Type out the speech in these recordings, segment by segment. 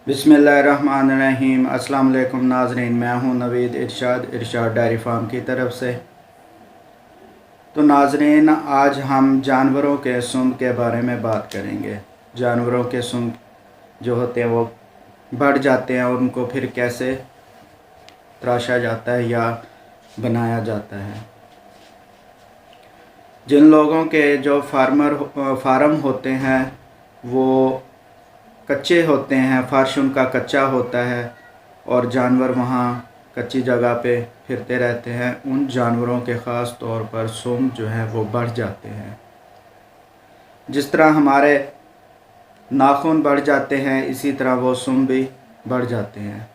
बिस्मिल्लाहिर्रहमानिर्रहीम। अस्सलाम वालेकुम नाज़रीन, मैं हूं नवीद इरशाद डेयरी फार्म की तरफ से। तो नाज़रीन, आज हम जानवरों के सूंड के बारे में बात करेंगे। जानवरों के सूंड जो होते हैं वो बढ़ जाते हैं और उनको फिर कैसे तराशा जाता है या बनाया जाता है। जिन लोगों के जो फार्म होते हैं वो कच्चे होते हैं, फर्श उनका कच्चा होता है और जानवर वहाँ कच्ची जगह पे फिरते रहते हैं, उन जानवरों के ख़ास तौर पर सूंड जो है वो बढ़ जाते हैं। जिस तरह हमारे नाखून बढ़ जाते हैं इसी तरह वो सूंड भी बढ़ जाते हैं।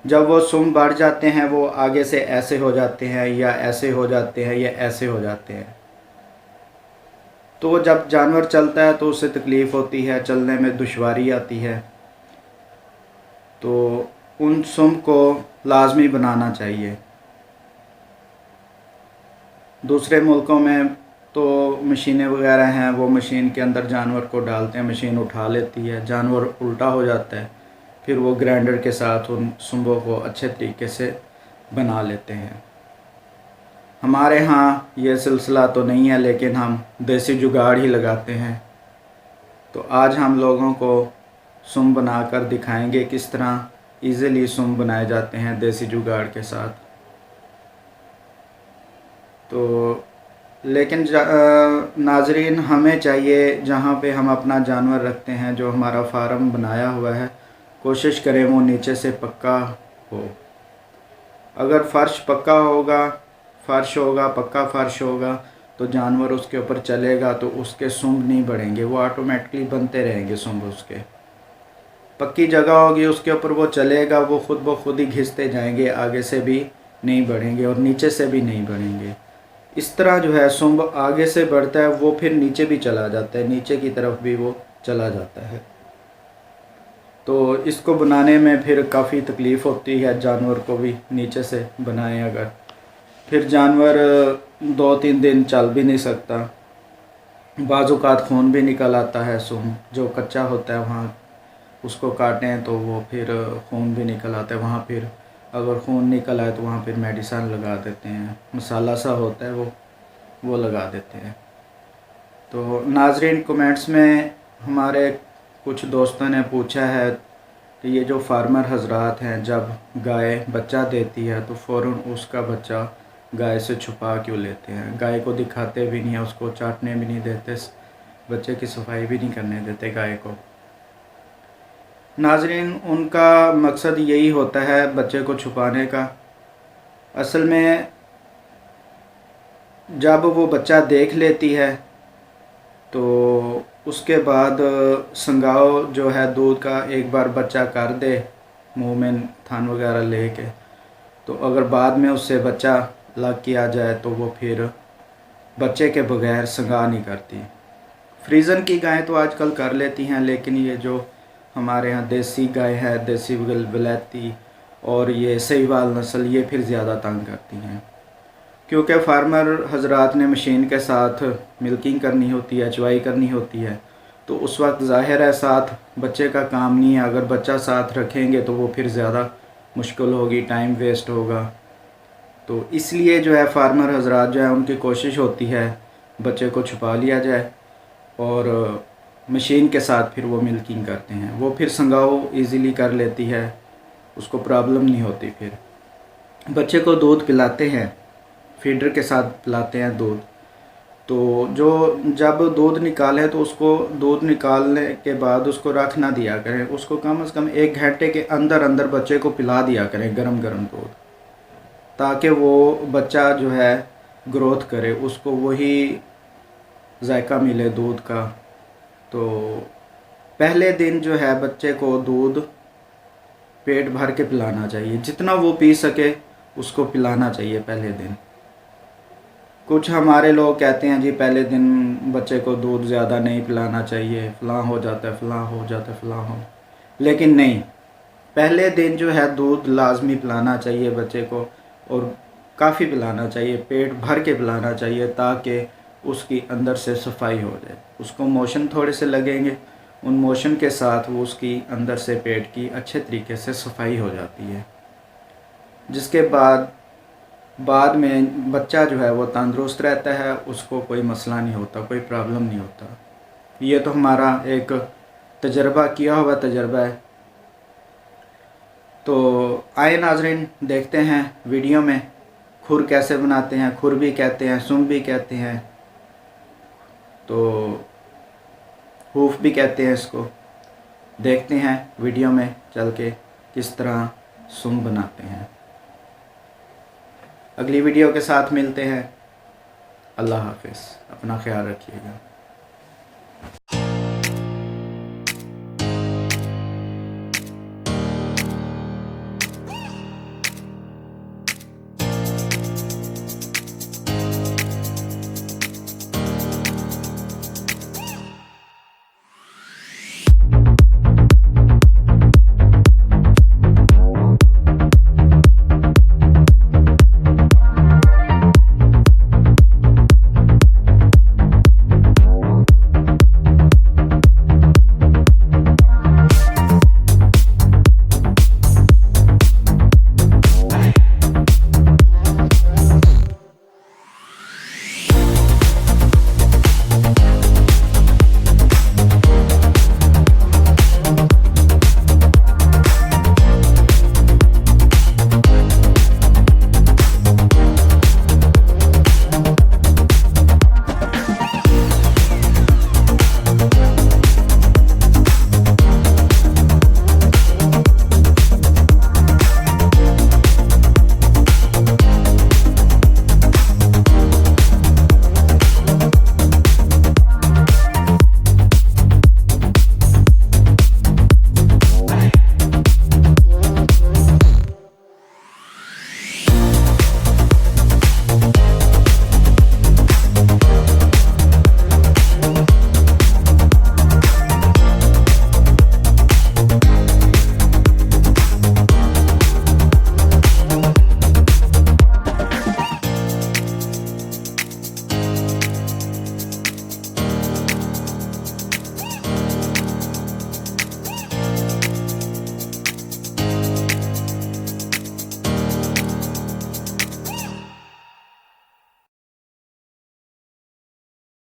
जब वो सूंड बढ़ जाते हैं वो आगे से ऐसे हो जाते हैं या ऐसे हो जाते हैं या ऐसे हो जाते हैं। तो जब जानवर चलता है तो उससे तकलीफ़ होती है, चलने में दुश्वारी आती है। तो उन सूंड को लाजमी बनाना चाहिए। दूसरे मुल्कों में तो मशीनें वगैरह हैं, वो मशीन के अंदर जानवर को डालते हैं, मशीन उठा लेती है, जानवर उल्टा हो जाता है, फिर वो ग्राइंडर के साथ उन सूंडों को अच्छे तरीके से बना लेते हैं। हमारे यहाँ ये सिलसिला तो नहीं है, लेकिन हम देसी जुगाड़ ही लगाते हैं। तो आज हम लोगों को सूंड बनाकर दिखाएंगे किस तरह इजीली सूंड बनाए जाते हैं देसी जुगाड़ के साथ। तो लेकिन नाजरीन, हमें चाहिए जहाँ पे हम अपना जानवर रखते हैं, जो हमारा फार्म बनाया हुआ है, कोशिश करें वो नीचे से पक्का हो। अगर फर्श पक्का होगा, पक्का फर्श होगा तो जानवर उसके ऊपर चलेगा तो उसके सूंड नहीं बढ़ेंगे, वो ऑटोमेटिकली बनते रहेंगे सूंड उसके। पक्की जगह होगी उसके ऊपर वो चलेगा, वो खुद ब खुद ही घिसते जाएंगे, आगे से भी नहीं बढ़ेंगे और नीचे से भी नहीं बढ़ेंगे। इस तरह जो है सूंड आगे से बढ़ता है वो फिर नीचे भी चला जाता है, नीचे की तरफ भी वो चला जाता है। तो इसको बनाने में फिर काफ़ी तकलीफ़ होती है, जानवर को भी नीचे से बनाएं अगर, फिर जानवर 2-3 दिन चल भी नहीं सकता। बाज़-औक़ात खून भी निकल आता है, सूंड जो कच्चा होता है वहाँ उसको काटें तो वो फिर खून भी निकल आता है। वहाँ फिर अगर खून निकल आए तो वहाँ फिर मेडिसिन लगा देते हैं, मसाला सा होता है वो लगा देते हैं। तो नाज़रीन, कमेंट्स में हमारे कुछ दोस्तों ने पूछा है कि ये जो फार्मर हजरात हैं, जब गाय बच्चा देती है तो फ़ौरन उसका बच्चा गाय से छुपा क्यों लेते हैं, गाय को दिखाते भी नहीं है, उसको चाटने भी नहीं देते, बच्चे की सफाई भी नहीं करने देते गाय को। नाज़रीन, उनका मकसद यही होता है बच्चे को छुपाने का। असल में जब वो बच्चा देख लेती है तो उसके बाद संगाव जो है दूध का एक बार बच्चा कर दे मुंह में थान वगैरह लेके, तो अगर बाद में उससे बच्चा लग किया जाए तो वो फिर बच्चे के बगैर संगाह नहीं करती। फ्रीज़न की गाय तो आजकल कर लेती हैं, लेकिन ये जो हमारे यहाँ देसी गाय है, देसी विलायती और ये सहीवाल नस्ल, ये फिर ज़्यादा तंग करती हैं, क्योंकि फार्मर हजरात ने मशीन के साथ मिल्किंग करनी होती है, चवाई करनी होती है, तो उस वक्त ज़ाहिर है साथ बच्चे का काम नहीं है। अगर बच्चा साथ रखेंगे तो वो फिर ज़्यादा मुश्किल होगी, टाइम वेस्ट होगा। तो इसलिए जो है फार्मर हजरात जो है उनकी कोशिश होती है बच्चे को छुपा लिया जाए और मशीन के साथ फिर वो मिल्किंग करते हैं। वो फिर संगाव इजीली कर लेती है, उसको प्रॉब्लम नहीं होती। फिर बच्चे को दूध पिलाते हैं, फीडर के साथ पिलाते हैं दूध। तो जो जब दूध निकालें तो उसको दूध निकालने के बाद उसको रख ना दिया करें, उसको कम से कम 1 घंटे के अंदर अंदर बच्चे को पिला दिया करें गरम गरम दूध, ताकि वो बच्चा जो है ग्रोथ करे, उसको वही जायका मिले दूध का। तो पहले दिन जो है बच्चे को दूध पेट भर के पिलाना चाहिए, जितना वो पी सके उसको पिलाना चाहिए पहले दिन। कुछ हमारे लोग कहते हैं जी पहले दिन बच्चे को दूध ज़्यादा नहीं पिलाना चाहिए, फ़लाँ हो जाता है, फ़लाँ हो जाता है, फ़लाँ हो, लेकिन नहीं, पहले दिन जो है दूध लाजमी पिलाना चाहिए बच्चे को, और काफ़ी पिलाना चाहिए, पेट भर के पिलाना चाहिए, ताकि उसकी अंदर से सफाई हो जाए। उसको मोशन थोड़े से लगेंगे, उन मोशन के साथ वो उसकी अंदर से पेट की अच्छे तरीके से सफाई हो जाती है, जिसके बाद में बच्चा जो है वो तंदुरुस्त रहता है, उसको कोई मसला नहीं होता, कोई प्रॉब्लम नहीं होता। ये तो हमारा एक तजर्बा, किया हुआ तजर्बा है। तो आए नाज़रीन, देखते हैं वीडियो में खुर कैसे बनाते हैं। खुर भी कहते हैं, सुम भी कहते हैं, तो हूफ भी कहते हैं इसको। देखते हैं वीडियो में चल के किस तरह सुम बनाते हैं। अगली वीडियो के साथ मिलते हैं। अल्लाह हाफ़िज़, अपना ख्याल रखिएगा।